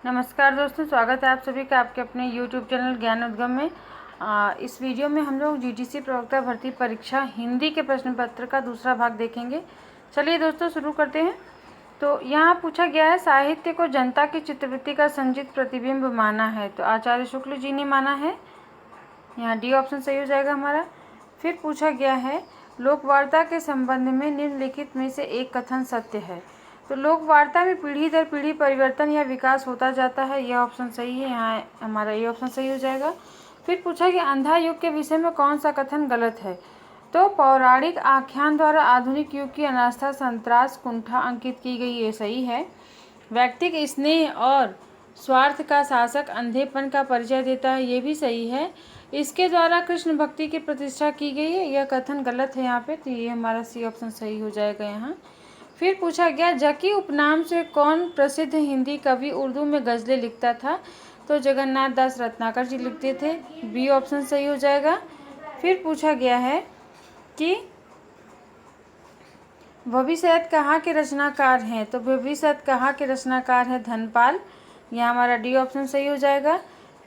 नमस्कार दोस्तों, स्वागत है आप सभी का आपके अपने YouTube चैनल ज्ञान उद्गम में। इस वीडियो में हम लोग GTC प्रवक्ता भर्ती परीक्षा हिंदी के प्रश्न पत्र का दूसरा भाग देखेंगे। चलिए दोस्तों शुरू करते हैं। तो यहाँ पूछा गया है, साहित्य को जनता की चित्तवृत्ति का संचित प्रतिबिंब माना है। तो आचार्य शुक्ल जी ने माना है, यहाँ डी ऑप्शन सही हो जाएगा हमारा। फिर पूछा गया है, लोकवार्ता के संबंध में निम्नलिखित में से एक कथन सत्य है। तो लोकवार्ता में पीढ़ी दर पीढ़ी परिवर्तन या विकास होता जाता है, यह ऑप्शन सही है, यहाँ हमारा ये ऑप्शन सही हो जाएगा। फिर पूछा कि अंधा युग के विषय में कौन सा कथन गलत है। तो पौराणिक आख्यान द्वारा आधुनिक युग की अनास्था संतरास कुंठा अंकित की गई, ये सही है। व्यक्तिगत स्नेह और स्वार्थ का शासक अंधेपन का परिचय देता है, ये भी सही है। इसके द्वारा कृष्ण भक्ति की प्रतिष्ठा की गई है, यह कथन गलत है यहाँ पे, तो ये हमारा सी ऑप्शन सही हो जाएगा यहाँ। फिर पूछा गया, जकी उपनाम से कौन प्रसिद्ध हिंदी कवि उर्दू में गज़लें लिखता था। तो जगन्नाथ दास रत्नाकर जी लिखते थे, बी ऑप्शन सही हो जाएगा। फिर पूछा गया है कि भविष्यत कहाँ के रचनाकार हैं। तो भविष्यत कहाँ के रचनाकार है धनपाल, यह हमारा डी ऑप्शन सही हो जाएगा।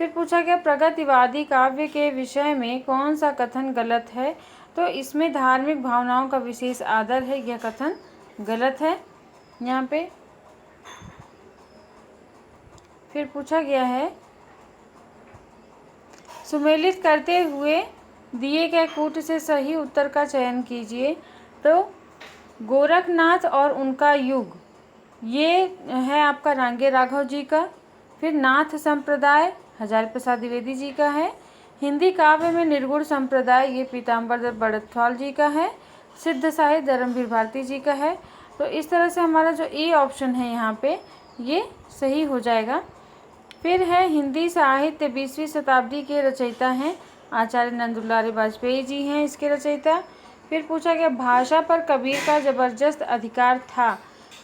फिर पूछा गया, प्रगतिवादी काव्य के विषय में कौन सा कथन गलत है। तो इसमें धार्मिक भावनाओं का विशेष आदर है, यह कथन गलत है यहाँ पे। फिर पूछा गया है, सुमेलित करते हुए दिए गए कूट से सही उत्तर का चयन कीजिए। तो गोरखनाथ और उनका युग, ये है आपका रांगे राघव जी का। फिर नाथ संप्रदाय हजारी प्रसाद द्विवेदी जी का है। हिंदी काव्य में निर्गुण संप्रदाय, ये पीताम्बर बड़थवाल जी का है। सिद्ध साहित्य धर्मवीर भारती जी का है। तो इस तरह से हमारा जो ए ऑप्शन है यहाँ पे ये सही हो जाएगा। फिर है, हिंदी साहित्य 20वीं शताब्दी के रचयिता हैं आचार्य नंदुलारे वाजपेयी जी हैं इसके रचयिता। फिर पूछा गया, भाषा पर कबीर का जबरदस्त अधिकार था,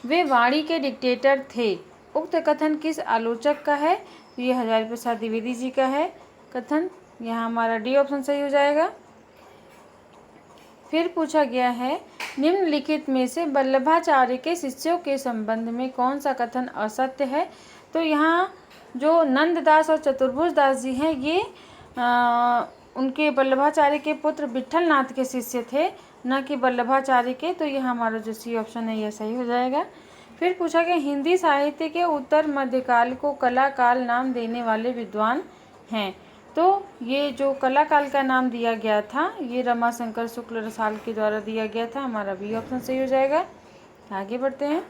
वे वाणी के डिक्टेटर थे, उक्त कथन किस आलोचक का है। ये हजारी प्रसाद द्विवेदी जी का है कथन, यहाँ हमारा डी ऑप्शन सही हो जाएगा। फिर पूछा गया है, निम्नलिखित में से वल्लभाचार्य के शिष्यों के संबंध में कौन सा कथन असत्य है। तो यहाँ जो नंददास और चतुर्भुज दास जी हैं, ये उनके वल्लभाचार्य के पुत्र विट्ठलनाथ के शिष्य थे, न कि वल्लभाचार्य के। तो यह हमारा जो सी ऑप्शन है यह सही हो जाएगा। फिर पूछा गया, हिंदी साहित्य के उत्तर मध्यकाल को कला काल नाम देने वाले विद्वान हैं। तो ये जो कला काल का नाम दिया गया था, ये रमाशंकर शुक्ल रसाल के द्वारा दिया गया था, हमारा बी ऑप्शन सही हो जाएगा। आगे बढ़ते हैं।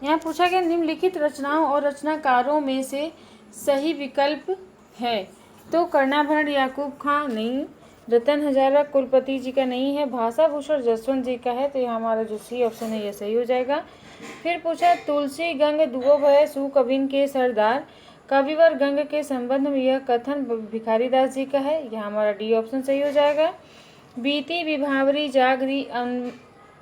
यहाँ पूछा गया, निम्नलिखित रचनाओं और रचनाकारों में से सही विकल्प है। तो कर्णाभरण याकूब खां नहीं, रतन हजारा कुलपति जी का नहीं है, भाषा भूषण जसवंत जी का है। तो यह हमारा जो सी ऑप्शन है यह सही हो जाएगा। फिर पूछा, तुलसी गंग दुओ भय सु कबिन के सरदार, कविवर गंग के संबंध में यह कथन भिखारी दास जी का है, यह हमारा डी ऑप्शन सही हो जाएगा। बीती विभावरी जागरी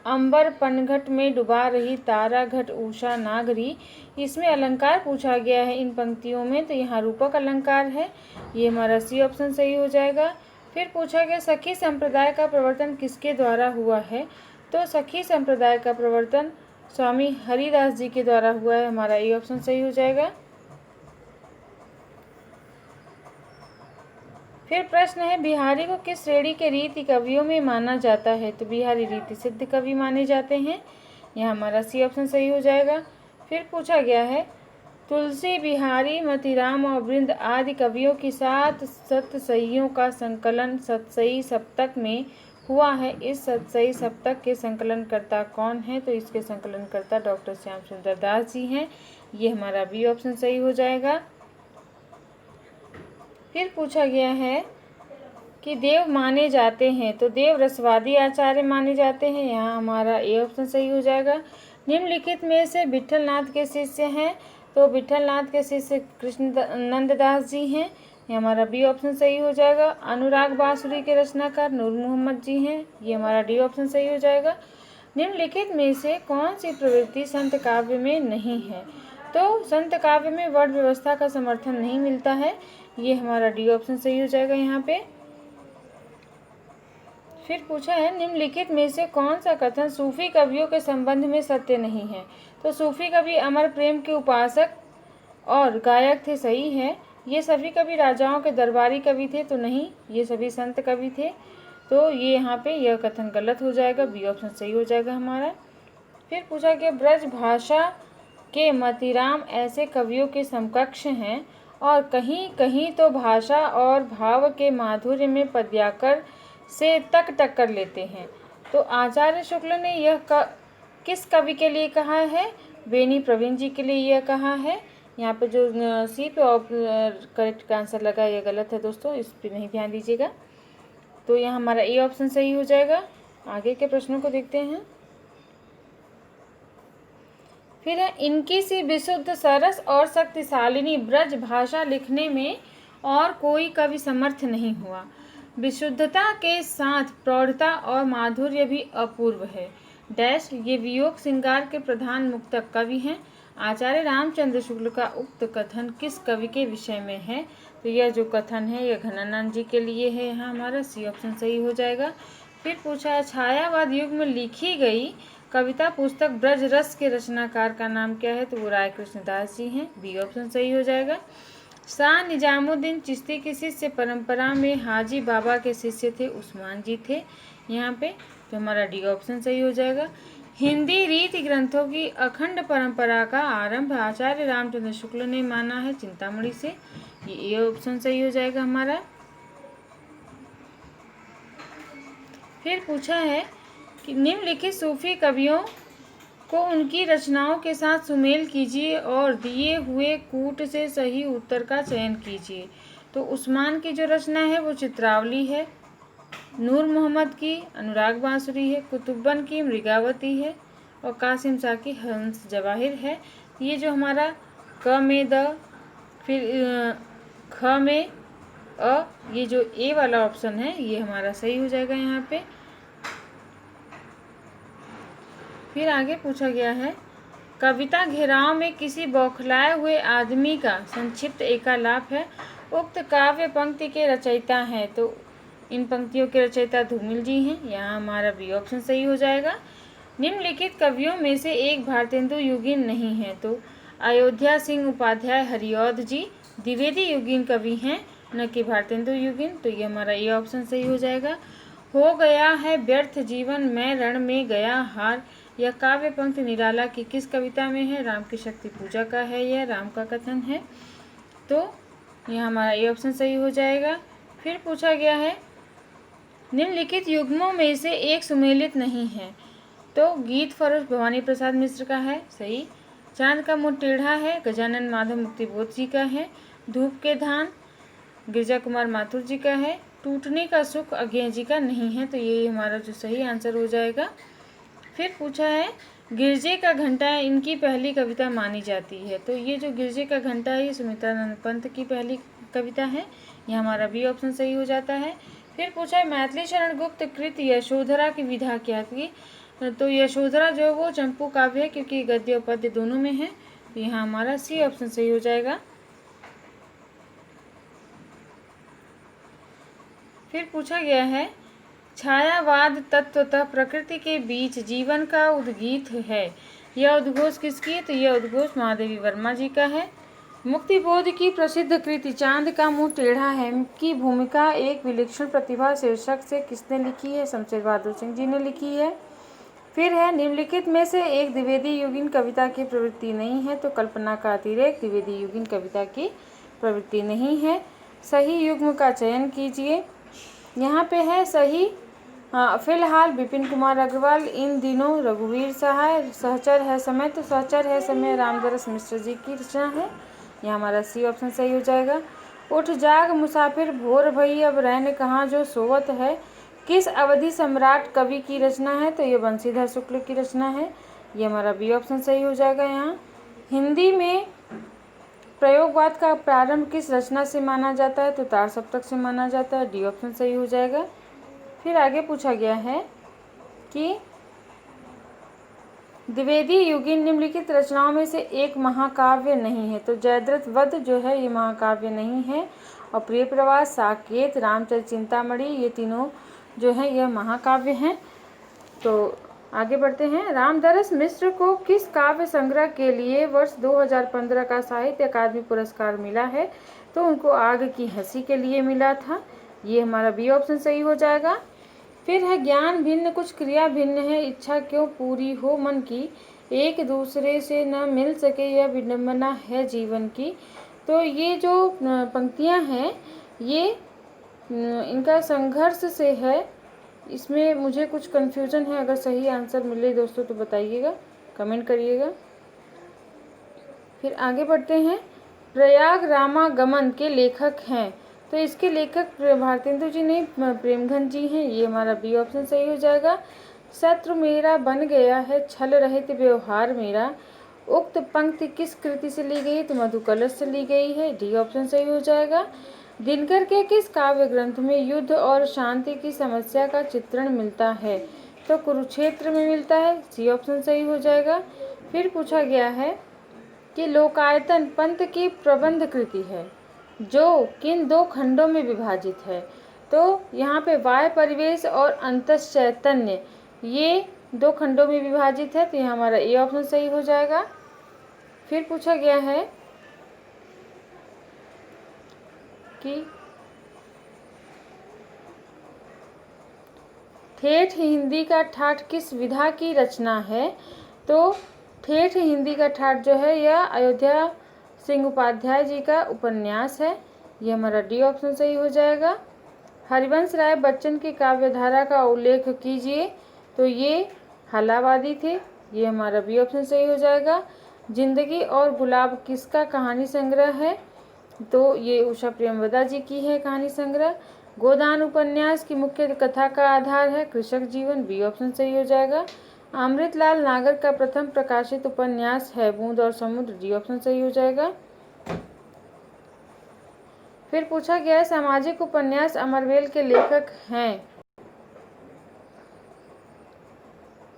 अंबर पनघट में डुबा रही तारा घट उषा नागरी, इसमें अलंकार पूछा गया है इन पंक्तियों में, तो यहाँ रूपक अलंकार है, ये हमारा सी ऑप्शन सही हो जाएगा। फिर पूछा गया, सखी संप्रदाय का प्रवर्तन किसके द्वारा हुआ है। तो सखी संप्रदाय का प्रवर्तन स्वामी हरिदास जी के द्वारा हुआ है, हमारा ये ऑप्शन सही हो जाएगा। फिर प्रश्न है, बिहारी को किस श्रेणी के रीति कवियों में माना जाता है। तो बिहारी रीति सिद्ध कवि माने जाते हैं, यह हमारा सी ऑप्शन सही हो जाएगा। फिर पूछा गया है, तुलसी बिहारी मतीराम और वृंद आदि कवियों की 7 सतसइयों का संकलन सतसई सप्तक में हुआ है, इस सतसई सप्तक के संकलनकर्ता कौन है। तो इसके संकलनकर्ता डॉक्टर श्याम सुंदर दास जी हैं, ये हमारा बी ऑप्शन सही हो जाएगा। फिर पूछा गया है कि देव माने जाते हैं। तो देव रसवादी आचार्य माने जाते हैं, यहाँ हमारा ए ऑप्शन सही हो जाएगा। निम्नलिखित में से विट्ठलनाथ के शिष्य हैं। तो विट्ठलनाथ के शिष्य कृष्ण नंददास जी हैं, ये हमारा बी ऑप्शन सही हो जाएगा। अनुराग बांसुरी के रचनाकार नूर मोहम्मद जी हैं, ये हमारा डी ऑप्शन सही हो जाएगा। निम्नलिखित में से कौन सी प्रवृत्ति संत काव्य में नहीं है। तो संत काव्य में वर्ण व्यवस्था का समर्थन नहीं मिलता है, ये हमारा डी ऑप्शन सही हो जाएगा यहाँ पे। फिर पूछा है निम्नलिखित में से कौन सा कथन सूफी कवियों के संबंध में सत्य नहीं है। तो सूफी कवि अमर प्रेम के उपासक और गायक थे, सही है। ये सभी कवि राजाओं के दरबारी कवि थे, तो नहीं, ये सभी संत कवि थे, तो ये यहाँ पे यह कथन गलत हो जाएगा, बी ऑप्शन सही हो जाएगा हमारा। फिर पूछा कि ब्रज भाषा के मतीराम ऐसे कवियों के समकक्ष हैं और कहीं कहीं तो भाषा और भाव के माधुर्य में पद्याकर से तक टक्कर लेते हैं। तो आचार्य शुक्ल ने यह किस कवि के लिए कहा है? बेनी प्रवीण जी के लिए यह कहा है। यहाँ पे जो सी पे करेक्ट आंसर लगा यह गलत है दोस्तों, इस पर नहीं ध्यान दीजिएगा। तो यहाँ हमारा ए ऑप्शन सही हो जाएगा। आगे के प्रश्नों को देखते हैं। फिर है इनकी सी विशुद्ध सरस और शक्तिशालिनी ब्रज भाषा लिखने में और कोई कवि समर्थ नहीं हुआ। विशुद्धता के साथ प्रौढ़ता और माधुर्य भी अपूर्व है। डैश ये वियोग श्रृंगार के प्रधान मुक्तक कवि हैं। आचार्य रामचंद्र शुक्ल का उक्त कथन किस कवि के विषय में है? तो यह जो कथन है यह घनानंद जी के लिए है। यहाँ हमारा सी ऑप्शन सही हो जाएगा। फिर पूछा है छायावाद युग में लिखी गई कविता पुस्तक ब्रज रस के रचनाकार का नाम क्या है? तो वो राय कृष्णदास जी हैं, बी ऑप्शन सही हो जाएगा। शाह निजामुद्दीन चिश्ती की शिष्य परंपरा में हाजी बाबा के शिष्य थे, उस्मान जी थे यहाँ पे, तो हमारा डी ऑप्शन सही हो जाएगा। हिंदी रीति ग्रंथों की अखंड परंपरा का आरंभ आचार्य रामचंद्र शुक्ल ने माना है चिंतामणि से, ये ऑप्शन सही हो जाएगा हमारा। फिर पूछा है कि निम्नलिखित सूफी कवियों को उनकी रचनाओं के साथ सुमेल कीजिए और दिए हुए कूट से सही उत्तर का चयन कीजिए। तो उस्मान की जो रचना है वो चित्रावली है, नूर मोहम्मद की अनुराग बांसुरी है, कुतुब्बन की मृगावती है और कासिम शाह की हंस जवाहिर है। ये जो हमारा क में द, फिर ख में अ, ये जो ए वाला ऑप्शन है ये हमारा सही हो जाएगा यहाँ पे। फिर आगे पूछा गया है कविता घेराव में किसी बौखलाए हुए आदमी का संक्षिप्त एकालाप है। उक्त काव्य पंक्ति के रचयिता हैं, तो इन पंक्तियों के रचयिता धूमिल जी हैं, यहाँ हमारा बी ऑप्शन सही हो जाएगा। निम्नलिखित कवियों में से एक भारतेंदु युगीन नहीं है, तो अयोध्या सिंह उपाध्याय हरिऔध जी द्विवेदी युगीन कवि हैं, न कि भारतेंदु युगीन, तो ये हमारा ये ऑप्शन सही हो जाएगा। हो गया है व्यर्थ जीवन मैं रण में गया हार, यह काव्य पंक्ति निराला की किस कविता में है? राम की शक्ति पूजा का है, यह राम का कथन है, तो यह हमारा ये ऑप्शन सही हो जाएगा। फिर पूछा गया है निम्नलिखित युग्मों में से एक सुमेलित नहीं है, तो गीत फरोश भवानी प्रसाद मिश्र का है, सही। चांद का मुंह टेढ़ा है गजानन माधव मुक्तिबोध जी का है। धूप के धान गिरजा कुमार माथुर जी का है। टूटने का सुख अज्ञे जी का नहीं है, तो ये हमारा जो सही आंसर हो जाएगा। फिर पूछा है गिरजे का घंटा इनकी पहली कविता मानी जाती है, तो ये जो गिरजे का घंटा है ये सुमित्रानंद पंत की पहली कविता है, यह हमारा बी ऑप्शन सही हो जाता है। फिर पूछा है मैथिली शरण गुप्त कृत यशोधरा की विधा क्या थी? तो यशोधरा जो है वो चंपू काव्य है, क्योंकि गद्य और पद्य दोनों में है, तो यहाँ हमारा सी ऑप्शन सही हो जाएगा। फिर पूछा गया है छायावाद तत्वतः प्रकृति के बीच जीवन का उद्गीत है, यह उद्घोष किसकी है? तो यह उद्घोष महादेवी वर्मा जी का है। मुक्तिबोध की प्रसिद्ध कृति चांद का मुंह टेढ़ा है की भूमिका एक विलक्षण प्रतिभा शीर्षक से किसने लिखी है? शमशेर बहादुर सिंह जी ने लिखी है। फिर है निम्नलिखित में से एक द्विवेदी युगीन कविता की प्रवृत्ति नहीं है, तो कल्पना का अतिरेक द्विवेदी युगीन कविता की प्रवृत्ति नहीं है। सही युग्म का चयन कीजिए। यहाँ पे है सही फिलहाल विपिन कुमार अग्रवाल, इन दिनों रघुवीर सहाय, सहचर है समय, तो सहचर है समय रामदरस मिश्र जी की रचना है, यह हमारा सी ऑप्शन सही हो जाएगा। उठ जाग मुसाफिर भोर भई अब रैन कहाँ जो सोवत है, किस अवधि सम्राट कवि की रचना है? तो ये बंशीधर शुक्ल की रचना है, ये हमारा बी ऑप्शन सही हो जाएगा। यहाँ हिंदी में प्रयोगवाद का प्रारंभ किस रचना से माना जाता है? तो तार सप्तक से माना जाता है, डी ऑप्शन सही हो जाएगा। फिर आगे पूछा गया है कि द्विवेदी युगीन निम्नलिखित रचनाओं में से एक महाकाव्य नहीं है, तो जयद्रथ वध जो है ये महाकाव्य नहीं है, और प्रिय प्रवास, साकेत, रामचरित चिंतामणि ये तीनों जो है यह महाकाव्य हैं। तो आगे बढ़ते हैं। रामदरस मिश्र को किस काव्य संग्रह के लिए वर्ष 2015 का साहित्य अकादमी पुरस्कार मिला है? तो उनको आग की हंसी के लिए मिला था। ये हमारा बी ऑप्शन सही हो जाएगा। फिर है ज्ञान भिन्न कुछ क्रिया भिन्न है, इच्छा क्यों पूरी हो मन की, एक दूसरे से न मिल सके यह विडंबना है जीवन की। तो ये जो पंक्तियां हैं ये इनका संघर्ष से है। इसमें मुझे कुछ कन्फ्यूज़न है, अगर सही आंसर मिले दोस्तों तो बताइएगा, कमेंट करिएगा। फिर आगे बढ़ते हैं। प्रयाग रामागमन के लेखक हैं? तो इसके लेखक भारतेंदु जी नहीं, प्रेमघन जी हैं। ये हमारा बी ऑप्शन सही हो जाएगा। शत्रु मेरा बन गया है छल रहित व्यवहार मेरा, उक्त पंक्ति किस कृति से ली गई? तो मधु कलश से ली गई है। डी ऑप्शन सही हो जाएगा। दिनकर के किस काव्य ग्रंथ में युद्ध और शांति की समस्या का चित्रण मिलता है? तो कुरुक्षेत्र में मिलता है। सी ऑप्शन सही हो जाएगा। फिर पूछा गया है कि लोकायतन पंत की प्रबंध कृति है जो किन दो खंडों में विभाजित है? तो यहाँ पे वाय परिवेश और अंतस चैतन्य ये दो खंडों में विभाजित है। तो ये हमारा ए ऑप्शन सही हो जाएगा। फिर पूछा गया है कि ठेठ हिंदी का ठाठ किस विधा की रचना है? तो ठेठ हिंदी का ठाठ जो है यह अयोध्या सिंह उपाध्याय जी का उपन्यास है। ये हमारा डी ऑप्शन सही हो जाएगा। हरिवंश राय बच्चन की काव्यधारा का उल्लेख कीजिए। तो ये हलावादी थे। ये हमारा बी ऑप्शन सही हो जाएगा। जिंदगी और गुलाब किसका कहानी संग्रह है? तो ये उषा प्रेमवदा जी की है कहानी संग्रह। गोदान उपन्यास की मुख्य कथा का आधार है कृषक जीवन। बी ऑप्शन सही हो जाएगा। अमृतलाल नागर का प्रथम प्रकाशित उपन्यास है बूंद और समुद्र। डी ऑप्शन सही हो जाएगा। फिर पूछा गया है सामाजिक उपन्यास अमरवेल के लेखक हैं?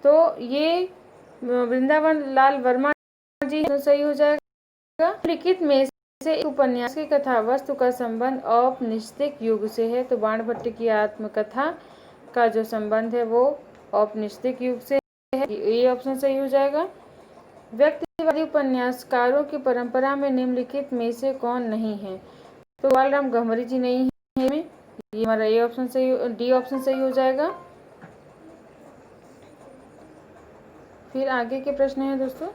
तो ये वृंदावन लाल वर्मा जी सही हो जाएगा। लिखित में से उपन्यास की कथा वस्तु का संबंध औपनिषदिक युग से है। तो बाणभट्ट की आत्मकथा का जो संबंध है वो औपनिषदिक युग से है। ये ऑप्शन सही हो जाएगा। व्यक्तिवादी उपन्यासकारों की परंपरा में निम्नलिखित में से कौन नहीं है? तो बालराम गहमरी जी नहीं है। ये हमारा ए ऑप्शन सही, डी ऑप्शन सही हो जाएगा। फिर आगे के प्रश्न हैं दोस्तों।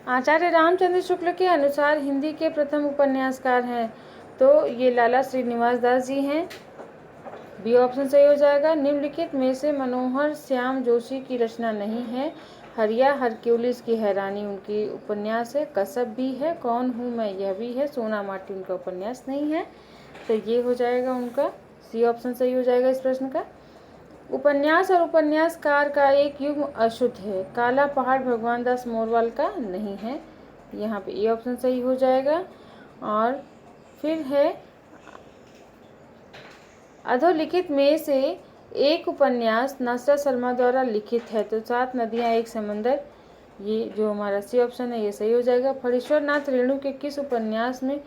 आचार्य रामचंद्र शुक्ल के अनुसार हिंदी के प्रथम उपन्यासकार हैं? तो ये लाला श्रीनिवास दास जी हैं। बी ऑप्शन सही हो जाएगा। निम्नलिखित में से मनोहर श्याम जोशी की रचना नहीं है? हरिया हरक्यूलिस की हैरानी उनकी उपन्यास है। कसब भी है, कौन हूँ मैं यह भी है, सोना माटी उनका उपन्यास नहीं है। तो ये हो जाएगा उनका सी ऑप्शन सही हो जाएगा इस प्रश्न का। उपन्यास और उपन्यासकार का एक युग्म अशुद्ध है? काला पहाड़ भगवान दास मोरवाल का नहीं है। यहाँ पे ए ऑप्शन सही हो जाएगा। और फिर है अधोलिखित में से एक उपन्यास नसरत शर्मा द्वारा लिखित है? तो सात नदियाँ एक समंदर। ये जो हमारा सी ऑप्शन है ये सही हो जाएगा। फणीश्वर नाथ रेणु के किस उपन्यास में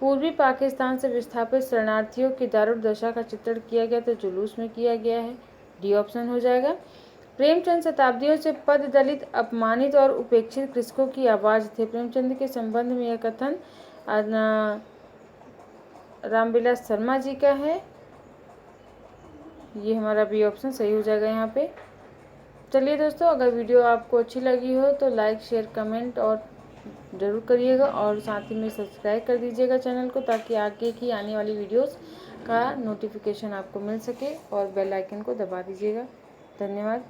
पूर्वी पाकिस्तान से विस्थापित शरणार्थियों की दारुदशा का चित्रण किया गया? तो जुलूस में किया गया है। डी ऑप्शन हो जाएगा। प्रेमचंद शताब्दियों से पद दलित अपमानित और उपेक्षित कृषकों की आवाज़ थे। प्रेमचंद के संबंध में यह कथन रामविलास शर्मा जी का है। ये हमारा बी ऑप्शन सही हो जाएगा यहाँ पे। चलिए दोस्तों, अगर वीडियो आपको अच्छी लगी हो तो लाइक शेयर कमेंट और ज़रूर करिएगा और साथ ही में सब्सक्राइब कर दीजिएगा चैनल को, ताकि आगे की आने वाली वीडियोस का नोटिफिकेशन आपको मिल सके, और बेल आइकन को दबा दीजिएगा। धन्यवाद।